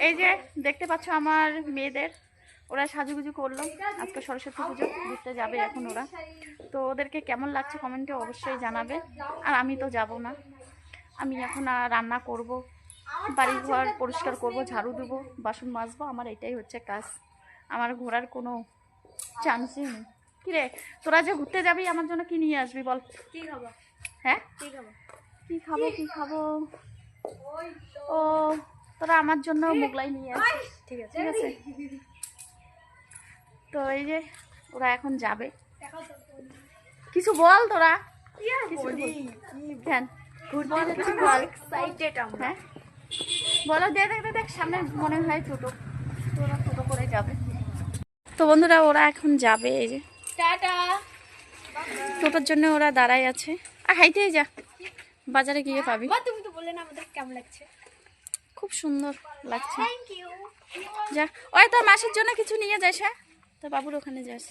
এই যে দেখতে পাচ্ছ আমার মেয়েদের, ওরা সাজুগুজু করলো, আজকে সরস্বতী পুজো, ঘুরতে যাবে এখন ওরা। তো ওদেরকে কেমন লাগছে কমেন্টে অবশ্যই জানাবে। আর আমি তো যাব না, আমি এখন রান্না করব, বাড়ি ঘর পরিষ্কার করব, ঝাড়ু দেবো, বাসন মাজবো, আমার এটাই হচ্ছে কাজ। আমার ঘোরার কোনো চান্সই নেই। কিরে, তোরা যে ঘুরতে যাবি আমার জন্য কি নিয়ে আসবি বল? কি খাবো? হ্যাঁ, কি খাবো? কি খাবো কি খাবো? ও, তোরা আমার জন্য মোগলাই নিয়ে আসিস। ঠিক আছে, ঠিক আছে। তো এই যে ওরা এখন যাবে, কিছু বল তোরা। কিছু বল। কেন ঘুরতে যাচ্ছি বল? এক্সাইটেড আমরা। হ্যাঁ বলো, দেখ দেখ দেখ সামনে মনে হয় ছোটো, তোরা ছোটো করে যাবে। তো বন্ধুরা ওরা এখন যাবে, এই যে টাটা। টোটোর জন্য ওরা দাঁড়ায় আছে। আর হাইতেই যা, বাজারে গিয়ে পাবি। মা তুমি তো বললে না আমাদের কেমন লাগছে? খুব সুন্দর লাগছে। Thank you. যা, ওই তোর মাসির জন্য কিছু নিয়ে যাস। হ্যাঁ, তোর বাবুর ওখানে যাস।